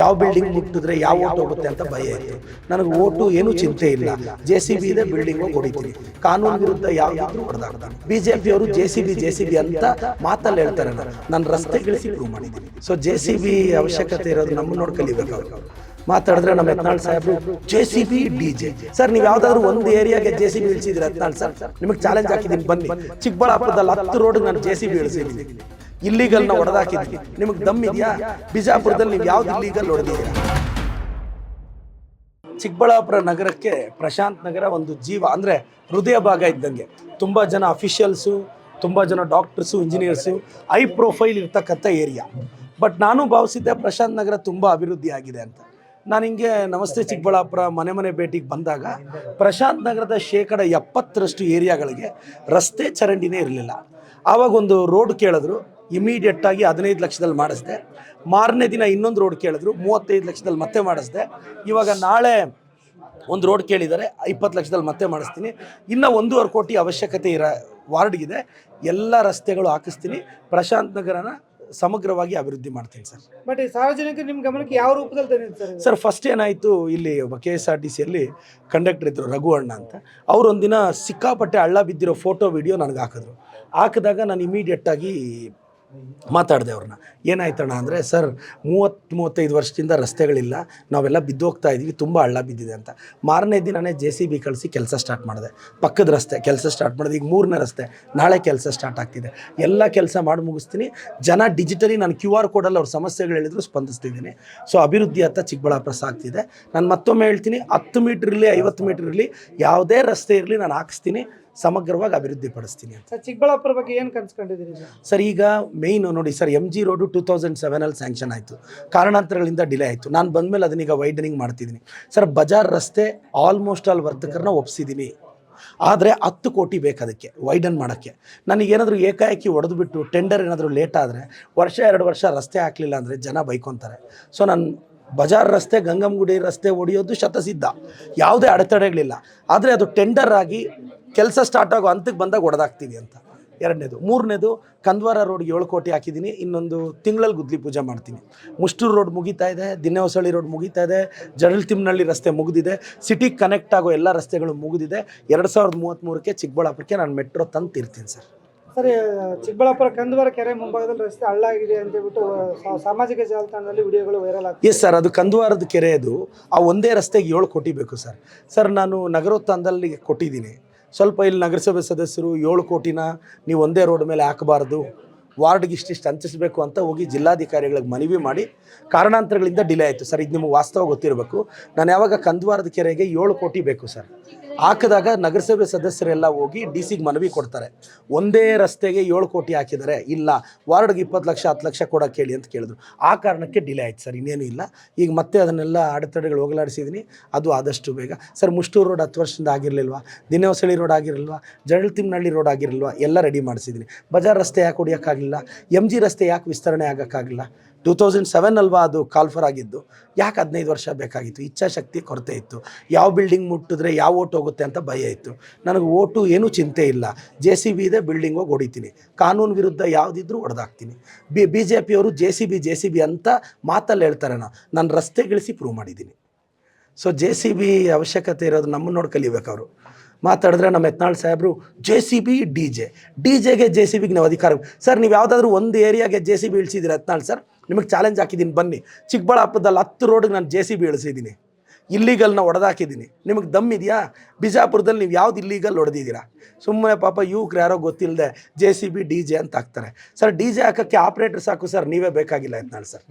ಯಾವ ಬಿಲ್ಡಿಂಗ್ ಮುಟ್ಟಿದ್ರೆ ಯಾವ ಓಟ್ ಹೋಗುತ್ತೆ ಅಂತ ಭಯ ಇತ್ತು. ನನಗೆ ಓಟು ಏನೂ ಚಿಂತೆ ಇಲ್ಲ. JCB ಇದೆ, ಬಿಲ್ಡಿಂಗ್ ಹೋಗಿ ಹೊಡಿತೀನಿ. ಕಾನೂನು ವಿರುದ್ಧ ಯಾವ್ದಾದ್ರು ಹೊಡೆದಾಡ್ತಾನೆ. ಬಿಜೆಪಿ ಅವರು JCB ಅಂತ ಮಾತಲ್ಲಿ ಹೇಳ್ತಾರೆ. ನಾನು ರಸ್ತೆಗಿಳಿಸಿ ಪ್ರೂವ್ ಮಾಡಿದ್ದೀನಿ. ಸೊ JCB ಅವಶ್ಯಕತೆ ಇರೋದು ನಮ್ಮ ನೋಡಿ ಕಲಿಬೇಕು. ಅವರು ಮಾತಾಡಿದ್ರೆ ನಮ್ಮ ಯತ್ನಾಳ್ ಸಾಹೇಬ್ರು JCB DJ ಸರ್, ನೀವು ಯಾವ್ದಾದ್ರು ಒಂದು ಏರಿಯಾಗೆ JCB ಇಳಿಸಿದ್ರೆ ಯತ್ನಾಳ್ ಸರ್ ನಿಮಗೆ ಚಾಲೆಂಜ್ ಹಾಕಿದ್ದೀನಿ, ಬನ್ನಿ. ಚಿಕ್ಕಬಳ್ಳಾಪುರದಲ್ಲಿ 10 ರೋಡ್ ನಾನು JCB ಇಳಿಸಿದ್ದೀನಿ. ಇಲ್ಲಿಗಲ್ನ ಹೊಡೆದಾಕಿದ್ವಿ. ನಿಮಗೆ ದಮ್ ಇದೆಯಾ? ಬಿಜಾಪುರದಲ್ಲಿ ನೀವು ಯಾವ್ದು ಇಲ್ಲಿಗಲ್ ಹೊಡೆದಿದ್ದೀರಾ? ಚಿಕ್ಕಬಳ್ಳಾಪುರ ನಗರಕ್ಕೆ ಪ್ರಶಾಂತ್ ನಗರ ಒಂದು ಜೀವ, ಅಂದರೆ ಹೃದಯ ಭಾಗ ಇದ್ದಂಗೆ. ತುಂಬ ಜನ ಅಫಿಷಿಯಲ್ಸು, ತುಂಬ ಜನ ಡಾಕ್ಟರ್ಸು, ಇಂಜಿನಿಯರ್ಸು, ಹೈ ಪ್ರೊಫೈಲ್ ಇರ್ತಕ್ಕಂಥ ಏರಿಯಾ. ಬಟ್ ನಾನು ಭಾವಿಸಿದ್ದೆ ಪ್ರಶಾಂತ್ ನಗರ ತುಂಬ ಅಭಿವೃದ್ಧಿ ಆಗಿದೆ ಅಂತ. ನಾನು ಹಿಂಗೆ ನಮಸ್ತೆ ಚಿಕ್ಕಬಳ್ಳಾಪುರ ಮನೆ ಭೇಟಿಗೆ ಬಂದಾಗ ಪ್ರಶಾಂತ್ ನಗರದ 70% ಏರಿಯಾಗಳಿಗೆ ರಸ್ತೆ ಚರಂಡಿನೇ ಇರಲಿಲ್ಲ. ಆವಾಗ ಒಂದು ರೋಡ್ ಕೇಳಿದ್ರು, ಇಮಿಡಿಯೇಟಾಗಿ 15 ಲಕ್ಷದಲ್ಲಿ ಮಾಡಿಸ್ದೆ. ಮಾರನೇ ದಿನ ಇನ್ನೊಂದು ರೋಡ್ ಕೇಳಿದ್ರು, 35 ಲಕ್ಷದಲ್ಲಿ ಮತ್ತೆ ಮಾಡಿಸ್ದೆ. ಇವಾಗ ನಾಳೆ ಒಂದು ರೋಡ್ ಕೇಳಿದ್ದಾರೆ, 20 ಲಕ್ಷದಲ್ಲಿ ಮತ್ತೆ ಮಾಡಿಸ್ತೀನಿ. ಇನ್ನು 1.5 ಕೋಟಿ ಅವಶ್ಯಕತೆ ಇರೋ ವಾರ್ಡ್ಗಿದೆ. ಎಲ್ಲ ರಸ್ತೆಗಳು ಹಾಕಿಸ್ತೀನಿ. ಪ್ರಶಾಂತ್ ನಗರನ ಸಮಗ್ರವಾಗಿ ಅಭಿವೃದ್ಧಿ ಮಾಡ್ತೀನಿ ಸರ್. ಬಟ್ ಸಾರ್ವಜನಿಕರು ನಿಮ್ಮ ಗಮನಕ್ಕೆ ಯಾವ ರೂಪದಲ್ಲಿ ತಂದಿರ್ತಾರೆ ಸರ್? ಫಸ್ಟ್ ಏನಾಯಿತು, ಇಲ್ಲಿ KSRTCಯಲ್ಲಿ ಕಂಡಕ್ಟರ್ ಇದ್ದರು, ರಘು ಅಣ್ಣ ಅಂತ. ಅವರೊಂದಿನ ಸಿಕ್ಕಾಪಟ್ಟೆ ಹಳ್ಳ ಬಿದ್ದಿರೋ ಫೋಟೋ ವಿಡಿಯೋ ನನಗೆ ಹಾಕಿದಾಗ ನಾನು ಇಮಿಡಿಯೇಟಾಗಿ ಮಾತಾಡಿದೆ ಅವ್ರನ್ನ. ಏನಾಯ್ತಣ್ಣ ಅಂದರೆ, ಸರ್ 30-35 ವರ್ಷದಿಂದ ರಸ್ತೆಗಳಿಲ್ಲ, ನಾವೆಲ್ಲ ಬಿದ್ದೋಗ್ತಾ ಇದ್ದೀವಿ, ತುಂಬ ಹಳ್ಳ ಬಿದ್ದಿದೆ ಅಂತ. ಮಾರನೇ ದಿನನೇ JCB ಕಳಿಸಿ ಕೆಲಸ ಸ್ಟಾರ್ಟ್ ಮಾಡಿದೆ. ಪಕ್ಕದ ರಸ್ತೆ ಕೆಲಸ ಸ್ಟಾರ್ಟ್ ಮಾಡಿದೆ. ಈಗ 3ನೇ ರಸ್ತೆ ನಾಳೆ ಕೆಲಸ ಸ್ಟಾರ್ಟ್ ಆಗ್ತಿದೆ. ಎಲ್ಲ ಕೆಲಸ ಮಾಡಿ ಮುಗಿಸ್ತೀನಿ. ಜನ ಡಿಜಿಟಲಿ ನಾನು QR ಕೋಡಲ್ಲಿ ಅವ್ರ ಸಮಸ್ಯೆಗಳು ಹೇಳಿದ್ರು ಸ್ಪಂದಿಸ್ತಿದ್ದೀನಿ. ಸೊ ಅಭಿವೃದ್ಧಿ ಅಂತ ಚಿಕ್ಕಬಳ್ಳಾಪುರ ಸಾಗ್ತಿದೆ. ನಾನು ಮತ್ತೊಮ್ಮೆ ಹೇಳ್ತೀನಿ, 10 ಮೀಟ್ರ್ ಇರಲಿ, 50 ಮೀಟ್ರ್ ಇರಲಿ, ಯಾವುದೇ ರಸ್ತೆ ಇರಲಿ ನಾನು ಹಾಕಿಸ್ತೀನಿ, ಸಮಗ್ರವಾಗಿ ಅಭಿವೃದ್ಧಿ ಪಡಿಸ್ತೀನಿ ಅಂತ. ಸರ್, ಚಿಕ್ಕಬಳ್ಳಾಪುರ ಬಗ್ಗೆ ಏನು ಕನ್ಸ್ಕೊಂಡಿದ್ದೀರಿ ಸರ್? ಈಗ ಮೇಯ್ನು ನೋಡಿ ಸರ್, MG ರೋಡು 2007ಅಲ್ಲಿ ಸ್ಯಾಂಕ್ಷನ್ ಆಯಿತು, ಕಾರಣಾಂತರಗಳಿಂದ ಡಿಲೇ ಆಯಿತು. ನಾನು ಬಂದಮೇಲೆ ಅದನ್ನೀಗ ವೈಡನಿಂಗ್ ಮಾಡ್ತಿದ್ದೀನಿ ಸರ್. ಬಜಾರ್ ರಸ್ತೆ ಆಲ್ಮೋಸ್ಟ್ ಆಲ್ ವರ್ತಕರನ್ನ ಒಪ್ಪಿಸಿದ್ದೀನಿ, ಆದರೆ 10 ಕೋಟಿ ಬೇಕು ಅದಕ್ಕೆ ವೈಡನ್ ಮಾಡೋಕ್ಕೆ. ನನಗೇನಾದರೂ ಏಕಾಏಕಿ ಹೊಡೆದುಬಿಟ್ಟು ಟೆಂಡರ್ ಏನಾದರೂ ಲೇಟ್ ಆದರೆ, 1-2 ವರ್ಷ ರಸ್ತೆ ಹಾಕಲಿಲ್ಲ ಅಂದರೆ ಜನ ಬೈಕೊತಾರೆ. ಸೊ ನಾನು ಬಜಾರ್ ರಸ್ತೆ, ಗಂಗಮ್ಮಗುಡಿ ರಸ್ತೆ ಹೊಡೆಯೋದು ಶತಸಿದ್ಧ, ಯಾವುದೇ ಅಡೆತಡೆಗಳಿಲ್ಲ. ಆದರೆ ಅದು ಟೆಂಡರ್ ಆಗಿ ಕೆಲಸ ಸ್ಟಾರ್ಟ್ ಆಗೋ ಹಂತಕ್ಕೆ ಬಂದಾಗ ಹೊಡೆದಾಕ್ತೀವಿ ಅಂತ. 2ನೇದು. 3ನೇದು, ಕಂದ್ವಾರ ರೋಡ್ಗೆ 7 ಕೋಟಿ ಹಾಕಿದ್ದೀನಿ. ಇನ್ನೊಂದು ತಿಂಗಳಲ್ಲಿ ಗುದ್ಲಿ ಪೂಜೆ ಮಾಡ್ತೀನಿ. ಮುಷ್ಟೂರು ರೋಡ್ ಮುಗಿತಾ ಇದೆ, ದಿನ್ನೇಹೊಸಳ್ಳಿ ರೋಡ್ ಮುಗಿತಾ ಇದೆ, ಜಡಲ್ತಿಮ್ಮನಹಳ್ಳಿ ರಸ್ತೆ ಮುಗಿದಿದೆ, ಸಿಟಿಗೆ ಕನೆಕ್ಟ್ ಆಗೋ ಎಲ್ಲ ರಸ್ತೆಗಳು ಮುಗಿದಿದೆ. 2033ಕ್ಕೆ ಚಿಕ್ಕಬಳ್ಳಾಪುರಕ್ಕೆ ನಾನು ಮೆಟ್ರೋ ತಂದು ತೀರ್ತೀನಿ ಸರ್. ಸರ್, ಚಿಕ್ಕಬಳ್ಳಾಪುರ ಕಂದವಾರ ಕೆರೆ ಮುಂಭಾಗದಲ್ಲಿ ರಸ್ತೆ ಹಳ್ಳ ಆಗಿದೆ ಅಂತ ಹೇಳ್ಬಿಟ್ಟು ಸಾಮಾಜಿಕ ಜಾಲತಾಣದಲ್ಲಿ ವಿಡಿಯೋಗಳು ವೈರಲ್ ಆಗ್ತದೆ. ಎಸ್ ಸರ್, ಅದು ಕಂದವಾರದ ಕೆರೆ. ಅದು ಆ ಒಂದೇ ರಸ್ತೆಗೆ 7 ಕೋಟಿ ಬೇಕು ಸರ್. ಸರ್, ನಾನು ನಗರೋತ್ಥಾನದಲ್ಲಿ ಕೊಟ್ಟಿದ್ದೀನಿ. ಸ್ವಲ್ಪ ಇಲ್ಲಿ ನಗರಸಭೆ ಸದಸ್ಯರು 7 ಕೋಟಿನ ನೀವು ಒಂದೇ ರೋಡ್ ಮೇಲೆ ಹಾಕಬಾರ್ದು, ವಾರ್ಡ್ಗೆ ಇಷ್ಟಿಷ್ಟು ಹಂಚಿಸಬೇಕು ಅಂತ ಹೋಗಿ ಜಿಲ್ಲಾಧಿಕಾರಿಗಳಿಗೆ ಮನವಿ ಮಾಡಿ ಕಾರಣಾಂತರಗಳಿಂದ ಡಿಲೇ ಆಯಿತು ಸರ್. ಇದು ನಿಮಗೆ ವಾಸ್ತವ ಗೊತ್ತಿರಬೇಕು. ನಾನು ಯಾವಾಗ ಕಂದವಾರದ ಕೆರೆಗೆ 7 ಕೋಟಿ ಬೇಕು ಸರ್ ಹಾಕಿದಾಗ ನಗರಸಭೆ ಸದಸ್ಯರೆಲ್ಲ ಹೋಗಿ DCಗೆ ಮನವಿ ಕೊಡ್ತಾರೆ, ಒಂದೇ ರಸ್ತೆಗೆ 7 ಕೋಟಿ ಹಾಕಿದ್ದಾರೆ, ಇಲ್ಲ ವಾರ್ಡ್ಗೆ 20 ಲಕ್ಷ 10 ಲಕ್ಷ ಕೊಡೋಕೆ ಹೇಳಿ ಅಂತ ಕೇಳಿದ್ರು. ಆ ಕಾರಣಕ್ಕೆ ಡಿಲೇ ಆಯ್ತು ಸರ್, ಇನ್ನೇನು ಇಲ್ಲ. ಈಗ ಮತ್ತೆ ಅದನ್ನೆಲ್ಲ ಅಡೆತಡೆಗಳು ಹೋಗಲಾಡಿಸಿದ್ದೀನಿ, ಅದು ಆದಷ್ಟು ಬೇಗ. ಸರ್, ಮುಷ್ಟೂರು ರೋಡ್ 10 ವರ್ಷದಿಂದ ಆಗಿರಲಿಲ್ವಾ? ದಿನ್ನೇಹೊಸಳ್ಳಿ ರೋಡ್ ಆಗಿರಲ್ವಾ? ಜಡಲ್ತಿಮ್ಮನಹಳ್ಳಿ ರೋಡ್ ಆಗಿರಲ್ವಾ? ಎಲ್ಲ ರೆಡಿ ಮಾಡಿಸಿದ್ದೀನಿ. ಬಜಾರ್ ರಸ್ತೆ ಯಾಕೆ ಹೊಡಿಯೋಕ್ಕಾಗಲಿಲ್ಲ? MG ರಸ್ತೆ ಯಾಕೆ ವಿಸ್ತರಣೆ ಆಗೋಕ್ಕಾಗಲಿಲ್ಲ? 2007 ಅಲ್ವಾ ಅದು ಕಾಲ್ಫರ್ ಆಗಿದ್ದು? ಯಾಕೆ 15 ವರ್ಷ ಬೇಕಾಗಿತ್ತು? ಇಚ್ಛಾಶಕ್ತಿ ಕೊರತೆ ಇತ್ತು. ಯಾವ ಬಿಲ್ಡಿಂಗ್ ಮುಟ್ಟಿದ್ರೆ ಯಾವ ಓಟ್ ಹೋಗುತ್ತೆ ಅಂತ ಭಯ ಇತ್ತು. ನನಗೆ ಓಟು ಏನೂ ಚಿಂತೆ ಇಲ್ಲ. JCB ಇದೆ, ಬಿಲ್ಡಿಂಗ್ ಹೋಗಿ ಹೊಡಿತೀನಿ. ಕಾನೂನು ವಿರುದ್ಧ ಯಾವುದಿದ್ರೂ ಹೊಡೆದಾಕ್ತೀನಿ. ಬಿಜೆಪಿಯವರು JCB ಅಂತ ಮಾತಲ್ಲಿ ಹೇಳ್ತಾರೆ. ನಾನು ರಸ್ತೆಗಿಳಿಸಿ ಪ್ರೂವ್ ಮಾಡಿದ್ದೀನಿ. ಸೊ JCB ಅವಶ್ಯಕತೆ ಇರೋದು ನಮ್ಮ ನೋಡಿ ಕಲಿಬೇಕು. ಅವರು ಮಾತಾಡಿದ್ರೆ ನಮ್ಮ ಯತ್ನಾಳ್ ಸಾಹೇಬ್ರು JCB DJಗೆ JCBಗೆ ನಾವು ಅಧಿಕಾರ. ಸರ್, ನೀವು ಯಾವುದಾದ್ರೂ ಒಂದು ಏರಿಯಾಗೆ JCB ಇಳಿಸಿದ್ದೀರಾ ಯತ್ನಾಳ್ ಸರ್, ನಿಮಗೆ ಚಾಲೆಂಜ್ ಹಾಕಿದ್ದೀನಿ, ಬನ್ನಿ. ಚಿಕ್ಕಬಳ್ಳಾಪುರದಲ್ಲಿ 10 ರೋಡ್ಗೆ ನಾನು JCB ಇಳಿಸಿದ್ದೀನಿ, ಇಲ್ಲಿಗಲ್ನ ಹೊಡೆದಾಕಿದ್ದೀನಿ. ನಿಮಗೆ ದಮ್ ಇದೆಯಾ? ಬಿಜಾಪುರದಲ್ಲಿ ನೀವು ಯಾವ್ದು ಇಲ್ಲಿಗಲ್ ಹೊಡೆದಿದ್ದೀರಾ? ಸುಮ್ಮನೆ ಪಾಪ ಯುವಕರು ಯಾರೋ ಗೊತ್ತಿಲ್ಲದೆ JCB DJ ಅಂತ ಹಾಕ್ತಾರೆ. ಸರ್, DJ ಹಾಕೋಕ್ಕೆ ಆಪ್ರೇಟರ್ ಸಾಕು ಸರ್, ನೀವೇ ಬೇಕಾಗಿಲ್ಲ ಯತ್ನಾಳ್ ಸರ್.